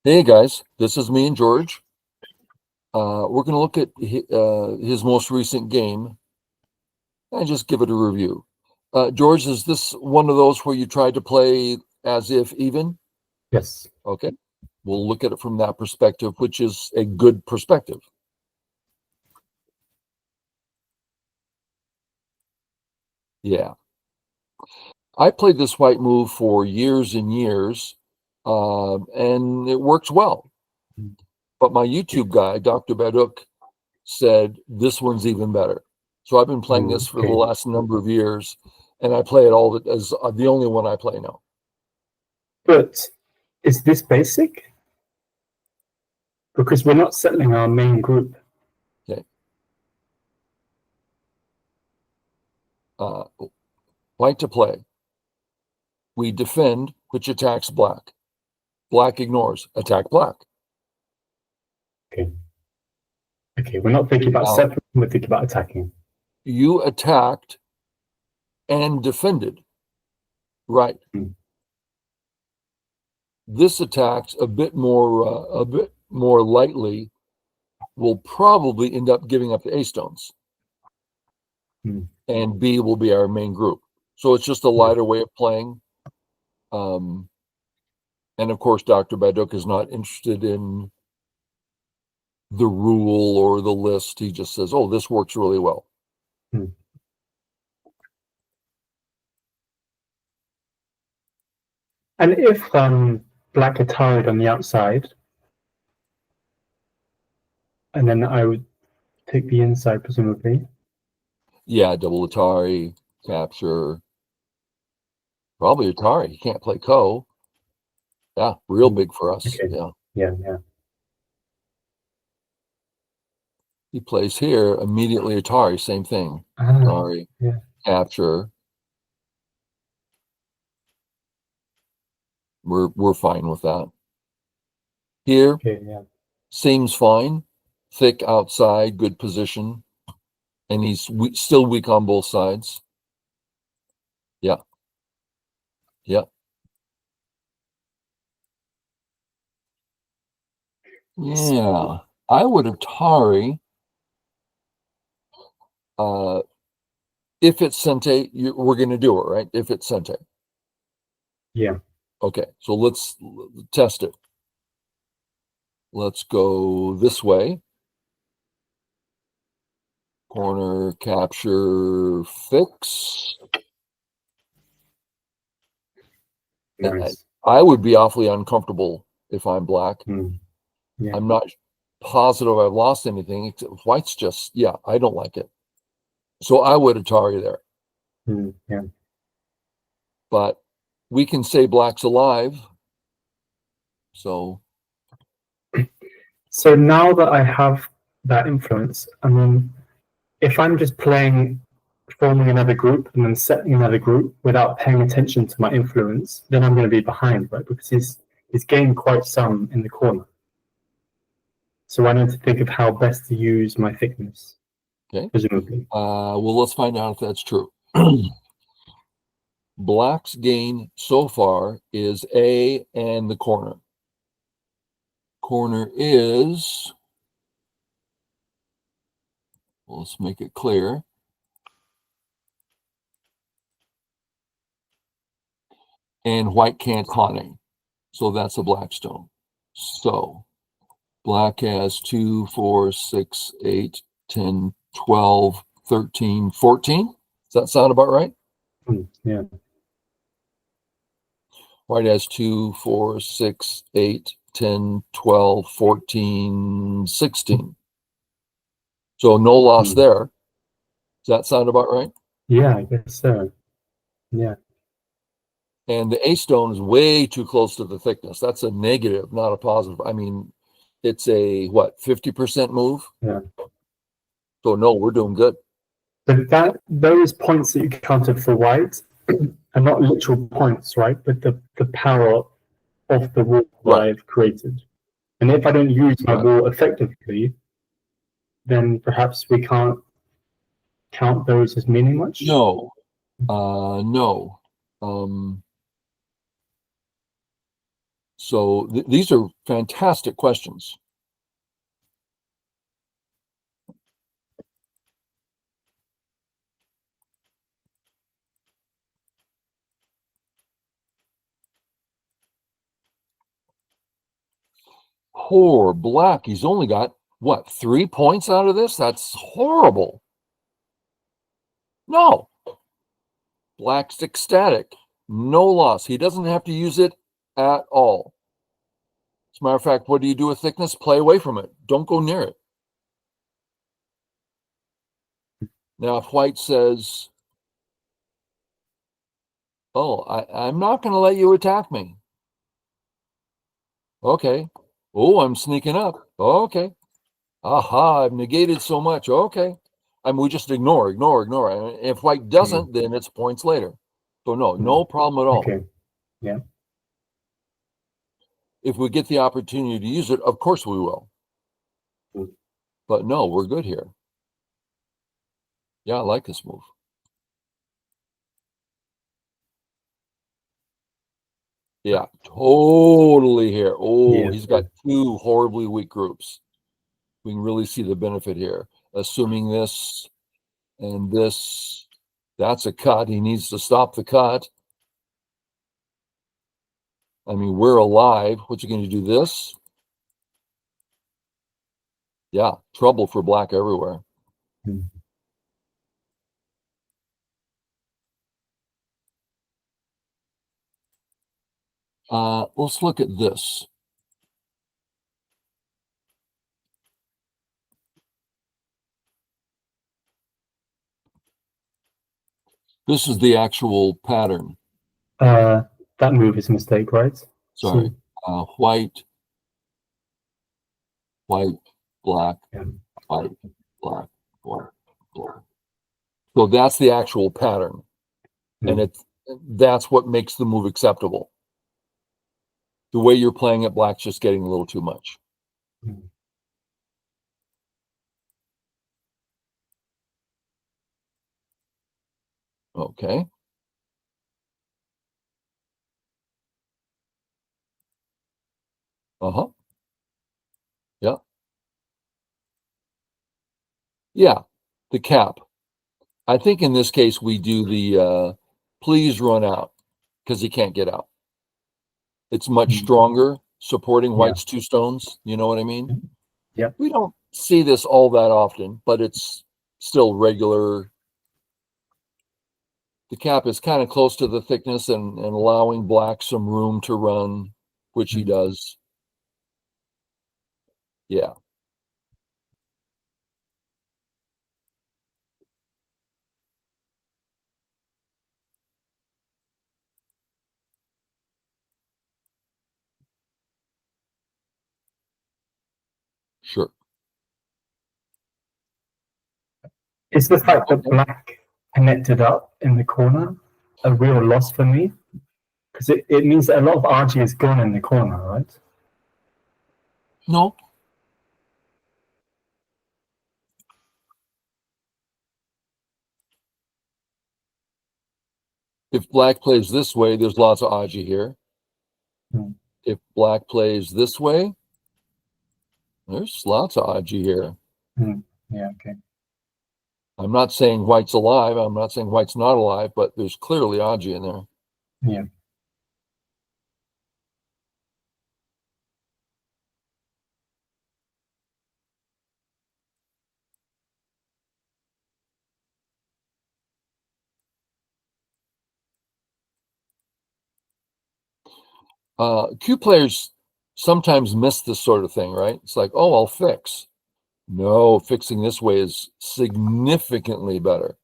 Hey guys, this is me and George. We're going to look at his most recent game and just give it a review. George, is this one of those where you tried to play as if even? Yes. Okay, we'll look at it from that perspective, which is a good perspective. Yeah. I played this white move for years and years, and it works well. But my YouTube guy, Dr. Baduk, said this one's even better. So I've been playing this for the Okay. last number of years, and I play it all as the only one I play now. But is this basic? Because we're not settling our main group. Okay. White to play. We defend, which attacks black. Black ignores, attack black. Okay. Okay, we're not thinking about Now, separating, we're thinking about attacking. you attacked and defended. Right. This attacks a bit more lightly will probably end up giving up the A stones. And B will be our main group. So it's just a lighter way of playing. And of course, Dr. Baduk is not interested in the rule or the list. He just says, oh, this works really well. And if black are tied on the outside, and then I would take the inside, presumably. Yeah, double Atari, capture. Probably Atari. He can't play Ko. Yeah, real big for us. Okay. Yeah. Yeah. He plays here, immediately Atari, same thing. Atari, capture. We're fine with that. Here, seems fine. Thick outside, good position. And he's still weak on both sides. Yeah. Yeah. Yeah. I would Atari. If it's Sente, we're going to do it, right? If it's Sente. Yeah. Okay, so let's test it. Let's go this way. Corner, capture, fix. Nice. I would be awfully uncomfortable if I'm black. Yeah. I'm not positive I've lost anything, except white's just, yeah, I don't like it. So I would Atari there. Yeah. But we can say black's alive. So now that I have that influence, I mean, if I'm just forming another group and then setting another group without paying attention to my influence, then I'm going to be behind, right? Because he's gained quite some in the corner. So I need to think of how best to use my thickness. Okay. Presumably. Well, let's find out if that's true. Black's gain so far is A and the corner. Corner is, well, let's make it clear. And white can't hane. So that's a black stone. So black has 2, 4, 6, 8, 10, 12, 13, 14. Does that sound about right? Yeah. White has 2, 4, 6, 8, 10, 12, 14, 16. So no loss there. Does that sound about right? Yeah, I guess so. Yeah. And the A stone is way too close to the thickness. That's a negative, not a positive. I mean, it's a, what, 50% move? Yeah. So no, we're doing good. But those points that you counted for white are not literal points, right? But the power of the wall that I've created. And if I don't use my wall effectively, then perhaps we can't count those as meaning much? No. No. So these are fantastic questions. Poor Black. He's only got, what, 3 points out of this? That's horrible. No. Black's ecstatic. No loss. He doesn't have to use it at all. As a matter of fact, what do you do with thickness? Play away from it. Don't go near it. Now, if White says, oh, I'm not going to let you attack me. Okay. Oh, I'm sneaking up. Okay. Aha, I've negated so much. Okay. I mean, we just ignore. And if White doesn't, then it's points later. So no problem at all. Okay. Yeah. If we get the opportunity to use it, of course we will. But no, we're good here. Yeah, I like this move. Yeah, totally here. Oh, Yeah. he's got 2 horribly weak groups. We can really see the benefit here. Assuming this and this, that's a cut. He needs to stop the cut. I mean, we're alive. What's he going to do this? Yeah, trouble for Black everywhere. Let's look at this. This is the actual pattern. That move is a mistake, right? Sorry. White, white, black, Yeah. white, black, white, black. So that's the actual pattern. And that's what makes the move acceptable. The way you're playing it, Black's just getting a little too much. Okay. Uh-huh. Yeah. Yeah. The cap. I think in this case we do the please run out because he can't get out. It's much stronger supporting White's 2 stones. You know what I mean? Yeah. We don't see this all that often, but it's still regular. The cap is kind of close to the thickness and allowing Black some room to run, which he does. Yeah. Sure. Is the fact that Black connected up in the corner a real loss for me? Because it means that a lot of RG is gone in the corner, right? No. If Black plays this way, there's lots of Aji here. If Black plays this way, there's lots of Aji here. Yeah, okay. I'm not saying White's alive. I'm not saying White's not alive, but there's clearly Aji in there. Yeah. Q players sometimes miss this sort of thing, right? It's like, oh, I'll fix. No, fixing this way is significantly better.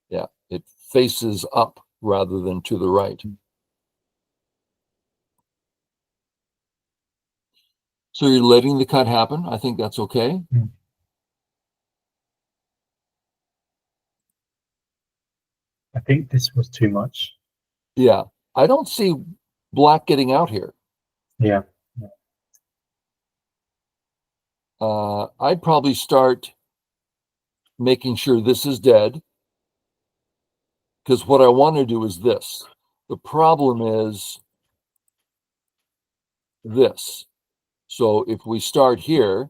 Yeah, it faces up rather than to the right. So you're letting the cut happen. I think that's okay. I think this was too much. Yeah, I don't see Black getting out here. Yeah. I'd probably start making sure this is dead, because what I want to do is this. The problem is this. So if we start here,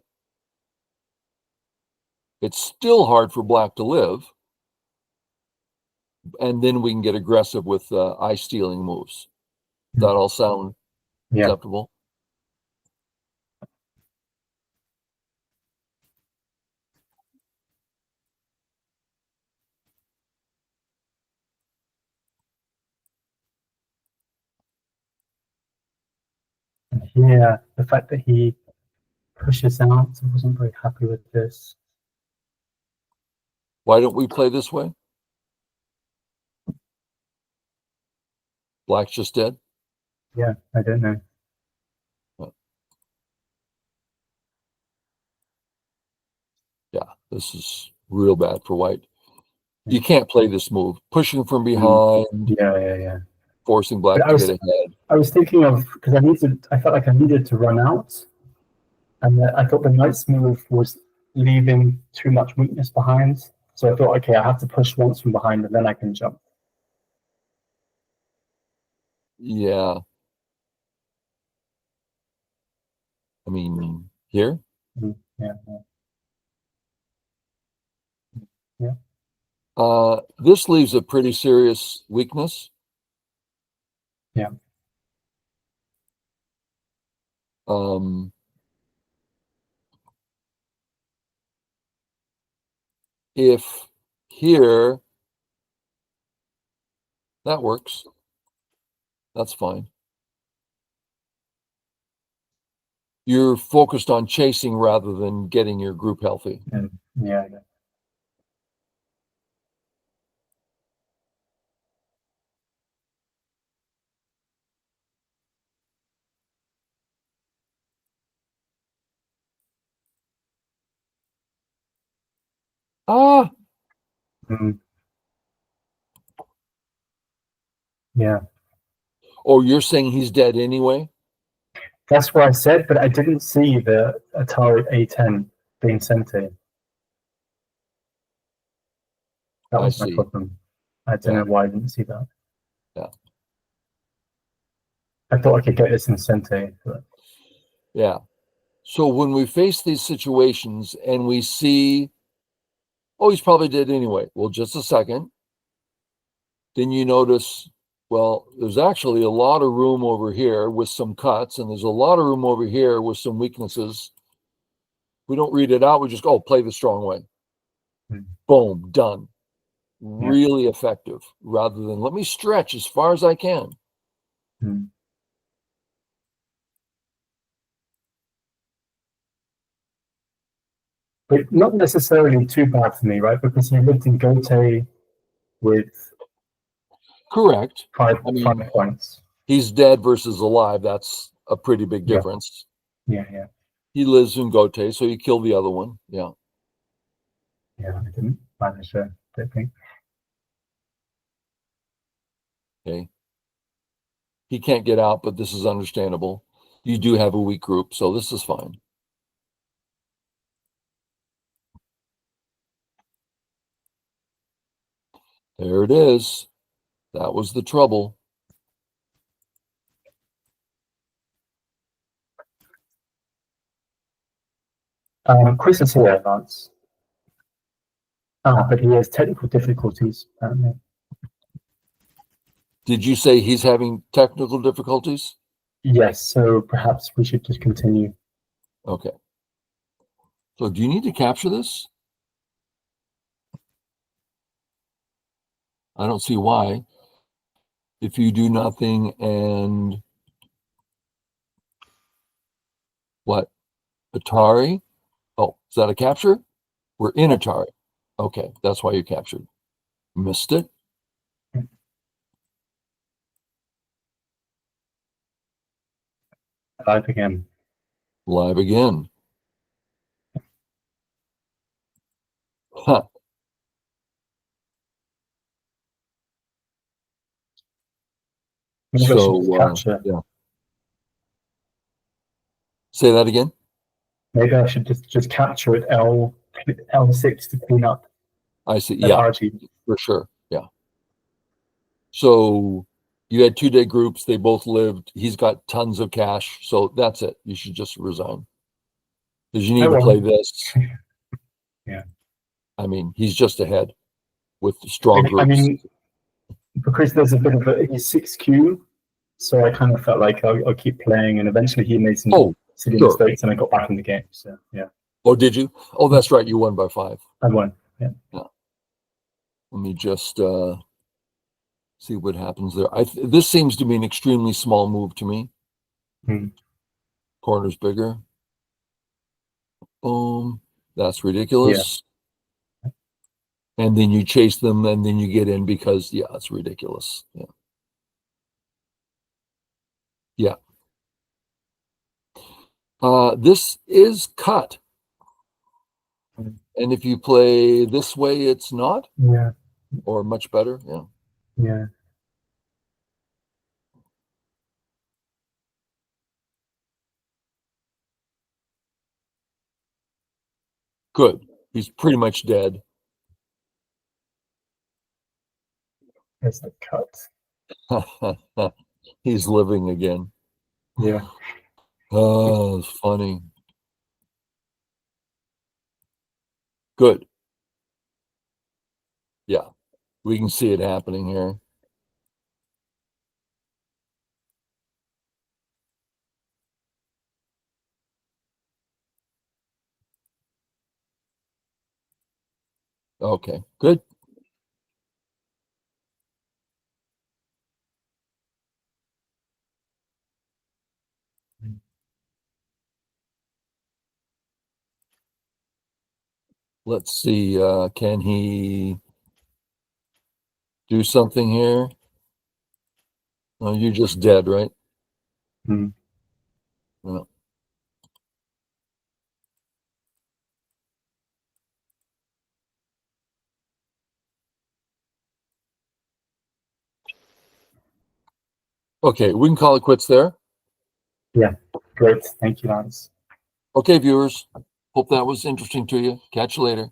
it's still hard for black to live. And then we can get aggressive with eye stealing moves. That all sound acceptable? And here, the fact that he pushes out, I wasn't very happy with this. Why don't we play this way? Black's just dead? Yeah, I don't know. Yeah, this is real bad for white. You can't play this move. Pushing from behind. Yeah. Forcing black to get ahead. I was thinking of, because I felt like I needed to run out. And I thought the knight's move was leaving too much weakness behind. So I thought, okay, I have to push once from behind and then I can jump. Yeah. I mean, here? Yeah. This leaves a pretty serious weakness. Yeah. If here, that works. That's fine. You're focused on chasing rather than getting your group healthy. Yeah. Ah. Yeah. Oh, you're saying he's dead anyway? That's what I said, but I didn't see the Atari A10 being sent in. That was my problem. I don't know why I didn't see that. Yeah. I thought I could get this in Sente. But... Yeah. So when we face these situations and we see, oh, he's probably dead anyway. Well, just a second. Then you notice, well, there's actually a lot of room over here with some cuts, and there's a lot of room over here with some weaknesses. We don't read it out. We just go, oh, play the strong way. Boom, done. Really effective, rather than let me stretch as far as I can. But not necessarily too bad for me, right? Because he lived in Gote with correct 5 points. He's dead versus alive. That's a pretty big difference. Yeah. He lives in Gote, so you kill the other one. Yeah. Yeah, I didn't manage to, I think. Okay. He can't get out, but this is understandable. You do have a weak group, so this is fine. There it is. That was the trouble. Chris is here, Lance. But he has technical difficulties, apparently. Did you say he's having technical difficulties? Yes, so perhaps we should just continue. Okay. So do you need to capture this? I don't see why. If you do nothing and what? Atari? Oh, is that a capture? We're in Atari. Okay, that's why you captured. Missed it. Live again. Live again. Huh. Capture. Yeah. Say that again. Maybe I should just capture it L6 to clean up. I see. Yeah, RG. for sure. Yeah. So You had 2-day groups. They both lived. He's got tons of cash. So that's it. You should just resign. Because you need to play this. Yeah. I mean, he's just ahead with strong groups. I mean, because there's a bit of he's 6Q, so I kind of felt like I'll keep playing, and eventually he made some silly mistakes, and I got back in the game. So yeah. Oh, did you? Oh, that's right. You won by 5. I won. Yeah. Let me just see what happens there. This seems to be an extremely small move to me. Corner's bigger. Boom. That's ridiculous. Yeah. And then you chase them, and then you get in because, yeah, it's ridiculous. Yeah. Yeah. This is cut. And if you play this way, it's not. Yeah. Or much better. Yeah. Yeah. Good. He's pretty much dead. There's the cut. He's living again. Yeah. Oh, it's funny. Good. Yeah. We can see it happening here. Okay, good. Let's see, can he do something here? Oh, you're just dead, right? Yeah. Okay, we can call it quits there. Yeah, great. Thank you, Lance. Okay, viewers. Hope that was interesting to you. Catch you later.